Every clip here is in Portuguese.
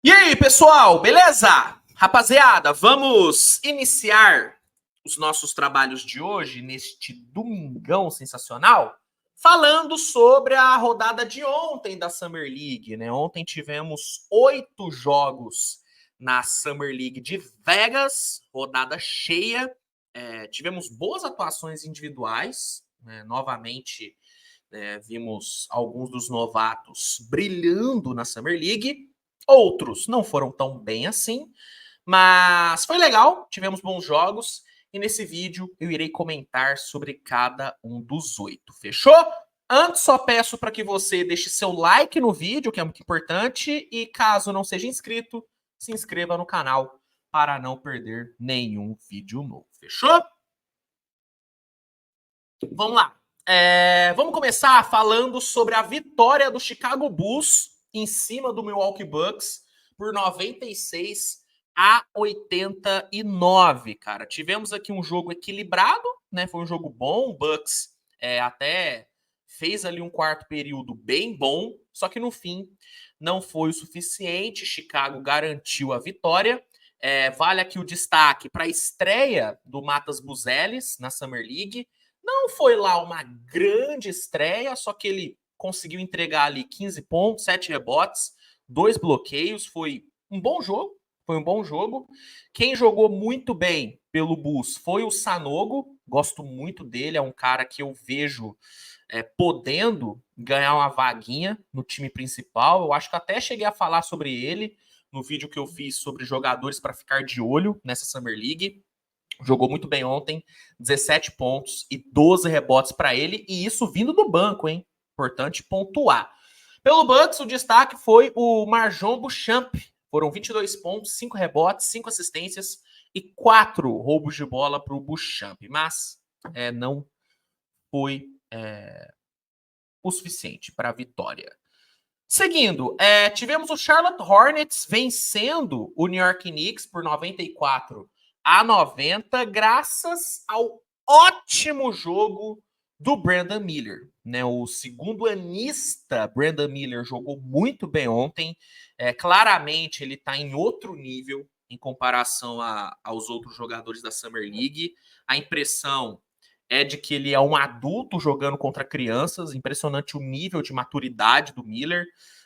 E aí, pessoal, beleza? Rapaziada, vamos iniciar os nossos trabalhos de hoje, neste domingão sensacional, falando sobre a rodada de ontem da Summer League, né? Ontem tivemos 8 jogos na Summer League de Vegas, rodada cheia. Tivemos boas atuações individuais, né? Novamente, vimos alguns dos novatos brilhando na Summer League. Outros não foram tão bem assim, mas foi legal, tivemos bons jogos. E nesse vídeo eu irei comentar sobre cada um dos 8. Fechou? Antes, só peço para que você deixe seu like no vídeo, que é muito importante. E caso não seja inscrito, se inscreva no canal para não perder nenhum vídeo novo. Fechou? Vamos lá. Vamos começar falando sobre a vitória do Chicago Bulls em cima do Milwaukee Bucks por 96-89, cara. Tivemos aqui um jogo equilibrado, né? Foi um jogo bom. O Bucks até fez ali um quarto período bem bom, só que no fim não foi o suficiente. Chicago garantiu a vitória. Vale aqui o destaque para a estreia do Matas Buzelis na Summer League. Não foi lá uma grande estreia, só que ele conseguiu entregar ali 15 pontos, 7 rebotes, 2 bloqueios. Foi um bom jogo. Foi um bom jogo. Quem jogou muito bem pelo Bulls foi o Sanogo. Gosto muito dele. É um cara que eu vejo podendo ganhar uma vaguinha no time principal. Eu acho que até cheguei a falar sobre ele no vídeo que eu fiz sobre jogadores para ficar de olho nessa Summer League. Jogou muito bem ontem, 17 pontos e 12 rebotes para ele, e isso vindo do banco, hein? Importante pontuar. Pelo Bucks, o destaque foi o Marjon Beauchamp. Foram 22 pontos, 5 rebotes, 5 assistências e 4 roubos de bola para o Beauchamp. Mas não foi o suficiente para a vitória. Seguindo, tivemos o Charlotte Hornets vencendo o New York Knicks por 94-90, graças ao ótimo jogo do Brandon Miller. Né? O segundo anista Brandon Miller jogou muito bem ontem. Claramente ele está em outro nível em comparação aos outros jogadores da Summer League. A impressão é de que ele é um adulto jogando contra crianças. Impressionante o nível de maturidade do Miller.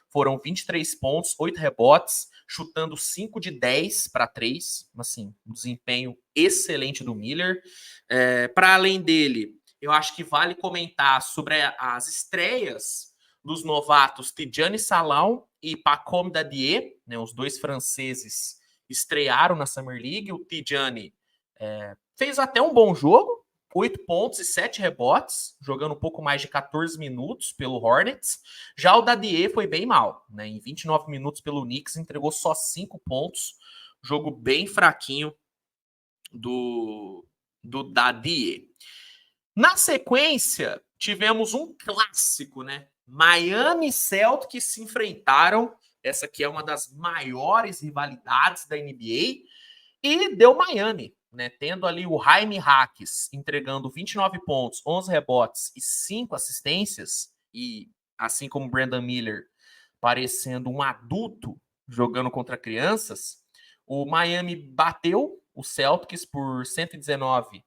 Foram 23 pontos, 8 rebotes, chutando 5 de 10 para 3. Assim, um desempenho excelente do Miller. Para além dele, eu acho que vale comentar sobre as estreias dos novatos Tidjane Salaw e Pacome Dadier. Né, os dois franceses estrearam na Summer League. O Tidjane fez até um bom jogo, 8 pontos e 7 rebotes, jogando um pouco mais de 14 minutos pelo Hornets. Já o Dadier foi bem mal, né? Em 29 minutos pelo Knicks, entregou só 5 pontos. Jogo bem fraquinho do Dadier. Na sequência, tivemos um clássico, né? Miami Celtics se enfrentaram. Essa aqui é uma das maiores rivalidades da NBA. E deu Miami, né? Tendo ali o Jaime Jaques entregando 29 pontos, 11 rebotes e 5 assistências, e assim como Brandon Miller parecendo um adulto jogando contra crianças, o Miami bateu o Celtics por 119-114.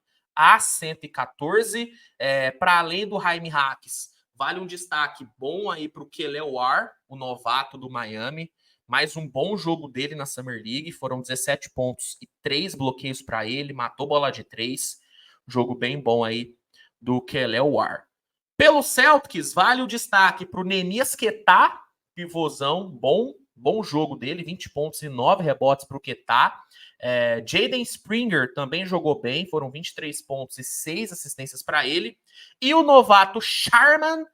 Para além do Jaime Jaques, vale um destaque bom aí para o Kelly War, o novato do Miami. Mais um bom jogo dele na Summer League. Foram 17 pontos e 3 bloqueios para ele. Matou bola de 3. Jogo bem bom aí do Kelly War. Pelo Celtics, vale o destaque para o Neemias Quetá, pivôzão, bom jogo dele, 20 pontos e 9 rebotes para o Quetá. Jaden Springer também jogou bem, foram 23 pontos e 6 assistências para ele. E o novato Sharman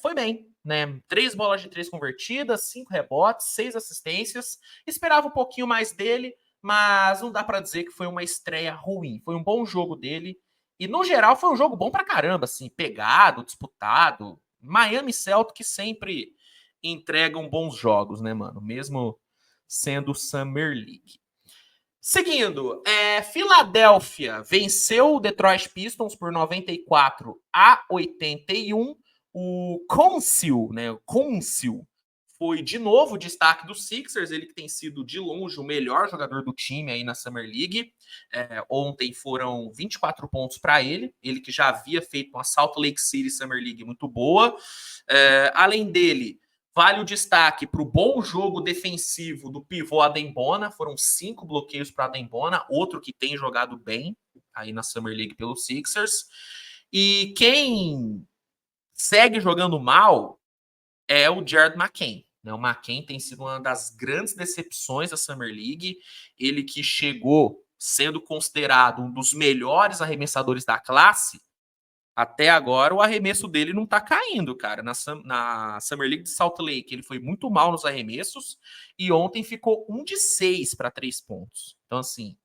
foi bem, né? 3 bolas de 3 convertidas, 5 rebotes, 6 assistências. Esperava um pouquinho mais dele, mas não dá para dizer que foi uma estreia ruim. Foi um bom jogo dele. E, no geral, foi um jogo bom pra caramba, assim, pegado, disputado. Miami Celtics sempre entregam bons jogos, né, mano? Mesmo sendo Summer League. Seguindo, Filadélfia venceu o Detroit Pistons por 94-81. O Council, né? O Council foi de novo o destaque do Sixers, ele que tem sido de longe o melhor jogador do time aí na Summer League. Ontem foram 24 pontos para ele que já havia feito uma Salt Lake City Summer League muito boa. Além dele, vale o destaque para o bom jogo defensivo do pivô Adembona, foram 5 bloqueios para Adembona, outro que tem jogado bem aí na Summer League pelo Sixers. E quem segue jogando mal é o Jared McCain. O McCain tem sido uma das grandes decepções da Summer League. Ele que chegou sendo considerado um dos melhores arremessadores da classe, até agora o arremesso dele não tá caindo, cara. Na Summer League de Salt Lake, ele foi muito mal nos arremessos e ontem ficou 1 de 6 para 3 pontos. Então, assim,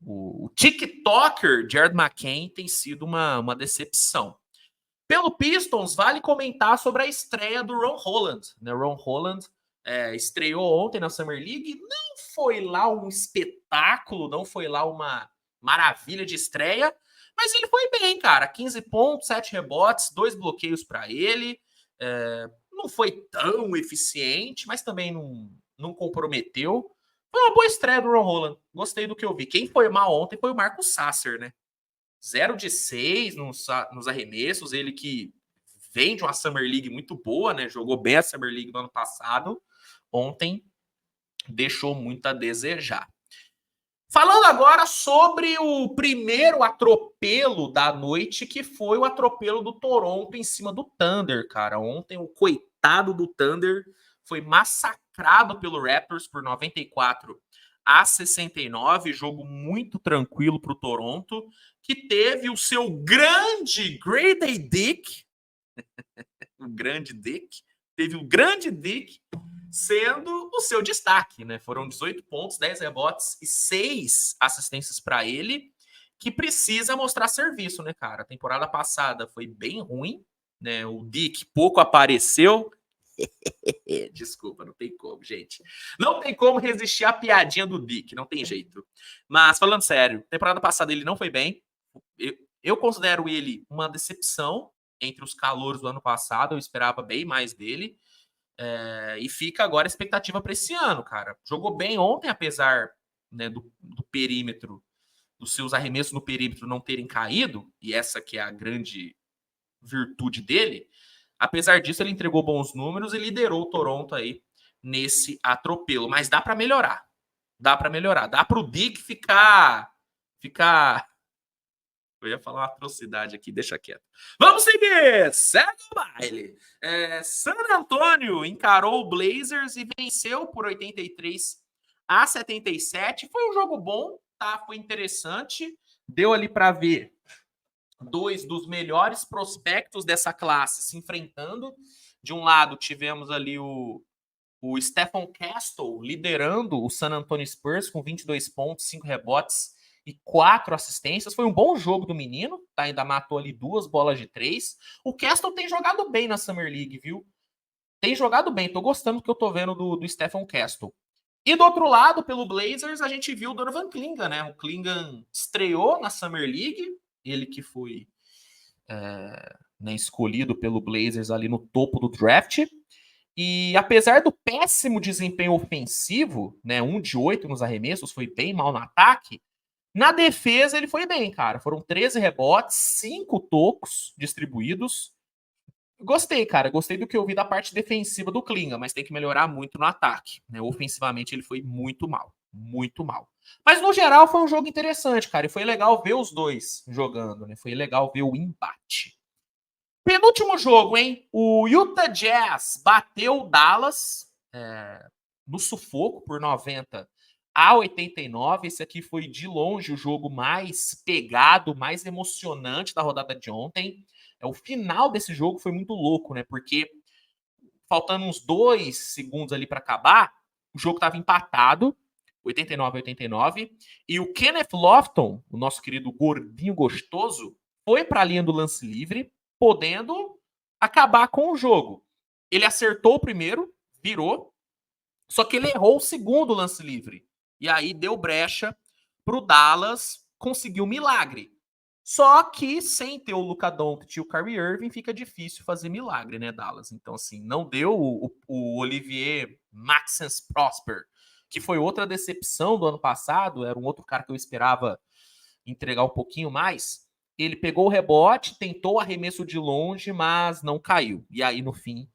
o TikToker Jared McCain tem sido uma decepção. Pelo Pistons, vale comentar sobre a estreia do Ron Holland. Ron Holland estreou ontem na Summer League. Não foi lá um espetáculo, não foi lá uma maravilha de estreia, mas ele foi bem, cara. 15 pontos, 7 rebotes, 2 bloqueios para ele. Não foi tão eficiente, mas também não comprometeu. Foi uma boa estreia do Ron Holland. Gostei do que eu vi. Quem foi mal ontem foi o Marcus Sasser, né? 0 de 6 nos arremessos, ele que vem de uma Summer League muito boa, né? Jogou bem a Summer League no ano passado. Ontem deixou muito a desejar. Falando agora sobre o primeiro atropelo da noite, que foi o atropelo do Toronto em cima do Thunder, cara. Ontem o coitado do Thunder foi massacrado pelo Raptors por 94-69, jogo muito tranquilo para o Toronto, que teve o seu grande Grady Dick, o grande Dick, teve o grande Dick sendo o seu destaque, né? Foram 18 pontos, 10 rebotes e 6 assistências para ele, que precisa mostrar serviço, né, cara? A temporada passada foi bem ruim, né? O Dick pouco apareceu. Desculpa, não tem como, gente. Não tem como resistir à piadinha do Dick, não tem jeito. Mas, falando sério, temporada passada ele não foi bem. Eu considero ele uma decepção entre os calouros do ano passado. Eu esperava bem mais dele. E fica agora a expectativa para esse ano, cara. Jogou bem ontem, apesar, né, do perímetro, dos seus arremessos no perímetro não terem caído, e essa que é a grande virtude dele. Apesar disso, ele entregou bons números e liderou o Toronto aí nesse atropelo. Mas dá para melhorar. Dá para melhorar. Dá para o Dick ficar... Eu ia falar uma atrocidade aqui, deixa quieto. Vamos seguir! Segue o baile! San Antonio encarou o Blazers e venceu por 83-77. Foi um jogo bom, tá? Foi interessante. Deu ali para ver 2 dos melhores prospectos dessa classe se enfrentando. De um lado, tivemos ali o Stephen Castle liderando o San Antonio Spurs com 22 pontos, 5 rebotes e 4 assistências. Foi um bom jogo do menino, tá? Ainda matou ali 2 bolas de 3. O Castle tem jogado bem na Summer League, viu? Tem jogado bem, tô gostando do que eu tô vendo do Stephen Castle. E do outro lado, pelo Blazers, a gente viu o Donovan Clingan, né? O Clingan estreou na Summer League, ele que foi né, escolhido pelo Blazers ali no topo do draft. E apesar do péssimo desempenho ofensivo, né, 1 de 8 nos arremessos, foi bem mal no ataque, na defesa ele foi bem, cara. Foram 13 rebotes, 5 tocos distribuídos. Gostei, cara. Gostei do que eu vi da parte defensiva do Klinga, mas tem que melhorar muito no ataque. Né? Ofensivamente ele foi muito mal. Muito mal. Mas no geral foi um jogo interessante, cara. E foi legal ver os dois jogando, né? Foi legal ver o embate. Penúltimo jogo, hein? O Utah Jazz bateu o Dallas no sufoco por 90-89. Esse aqui foi de longe o jogo mais pegado, mais emocionante da rodada de ontem. O final desse jogo foi muito louco, né? Porque faltando uns 2 segundos ali para acabar, o jogo estava empatado, 89-89, e o Kenneth Lofton, o nosso querido gordinho gostoso, foi para a linha do lance livre, podendo acabar com o jogo. Ele acertou o primeiro, virou, só que ele errou o segundo lance livre. E aí deu brecha para o Dallas conseguir um milagre. Só que sem ter o Luka Doncic e o Kyrie Irving fica difícil fazer milagre, né, Dallas? Então, assim, não deu o Olivier Maxence Prosper, que foi outra decepção do ano passado, era um outro cara que eu esperava entregar um pouquinho mais. Ele pegou o rebote, tentou o arremesso de longe, mas não caiu. E aí, no fim,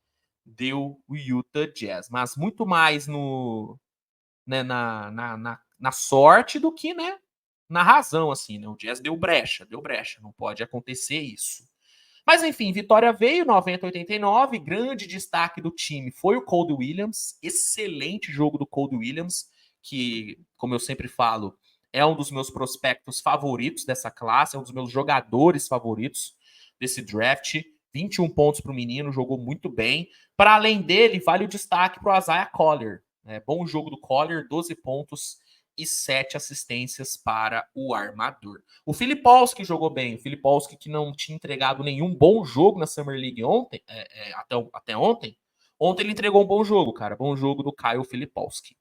deu o Utah Jazz. Mas muito mais no, né, na sorte do que, né, na razão, assim, né? O Jazz deu brecha, não pode acontecer isso. Mas enfim, vitória veio, 90-89, grande destaque do time foi o Cold Williams, excelente jogo do Cold Williams, que, como eu sempre falo, é um dos meus prospectos favoritos dessa classe, é um dos meus jogadores favoritos desse draft. 21 pontos para o menino, jogou muito bem. Para além dele, vale o destaque para o Isaiah Collier. Bom jogo do Collier, 12 pontos e 7 assistências para o armador. O Filipowski jogou bem, o Filipowski que não tinha entregado nenhum bom jogo na Summer League ontem, até ontem. Ontem ele entregou um bom jogo, cara. Bom jogo do Kyle Filipowski.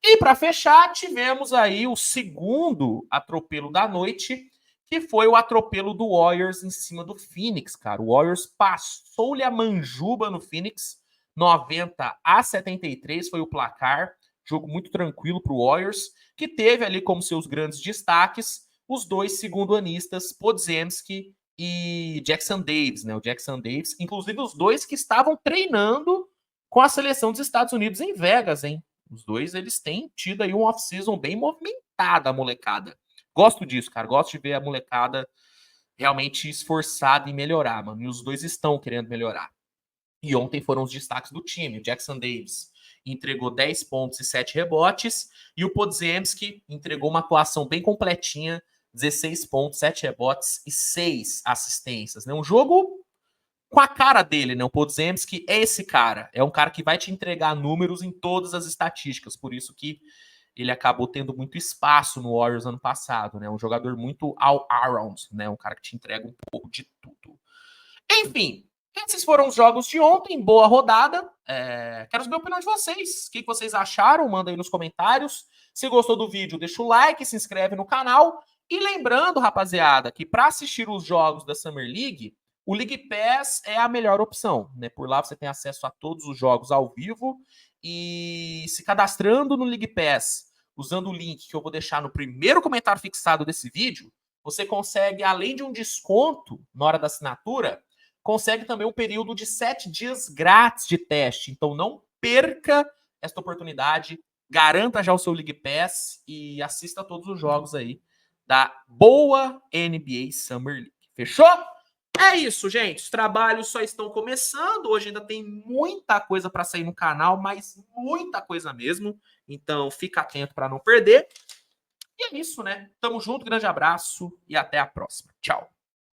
E para fechar, tivemos aí o segundo atropelo da noite, que foi o atropelo do Warriors em cima do Phoenix, cara. O Warriors passou-lhe a manjuba no Phoenix, 90-73 foi o placar. Jogo muito tranquilo para o Warriors, que teve ali como seus grandes destaques os dois segundo-anistas, Podziemski e Jackson Davis, né? O Jackson Davis, inclusive os dois que estavam treinando com a seleção dos Estados Unidos em Vegas, hein? Os dois, eles têm tido aí um off-season bem movimentada, a molecada. Gosto disso, cara. Gosto de ver a molecada realmente esforçada em melhorar, mano. E os dois estão querendo melhorar. E ontem foram os destaques do time. O Jackson Davis entregou 10 pontos e 7 rebotes. E o Podziemski entregou uma atuação bem completinha. 16 pontos, 7 rebotes e 6 assistências. Né? Um jogo com a cara dele, né? O Podziemski é esse cara. É um cara que vai te entregar números em todas as estatísticas. Por isso que ele acabou tendo muito espaço no Warriors ano passado, né? Um jogador muito all-around, né? Um cara que te entrega um pouco de tudo. Enfim, esses foram os jogos de ontem. Boa rodada. Quero saber a opinião de vocês. O que vocês acharam? Manda aí nos comentários. Se gostou do vídeo, deixa o like, se inscreve no canal. E lembrando, rapaziada, que para assistir os jogos da Summer League, o League Pass é a melhor opção, né? Por lá você tem acesso a todos os jogos ao vivo e se cadastrando no League Pass, usando o link que eu vou deixar no primeiro comentário fixado desse vídeo, você consegue, além de um desconto na hora da assinatura, consegue também um período de 7 dias grátis de teste. Então não perca esta oportunidade, garanta já o seu League Pass e assista a todos os jogos aí da boa NBA Summer League. Fechou? É isso, gente. Os trabalhos só estão começando. Hoje ainda tem muita coisa para sair no canal, mas muita coisa mesmo. Então fica atento para não perder. E é isso, né? Tamo junto, grande abraço e até a próxima. Tchau.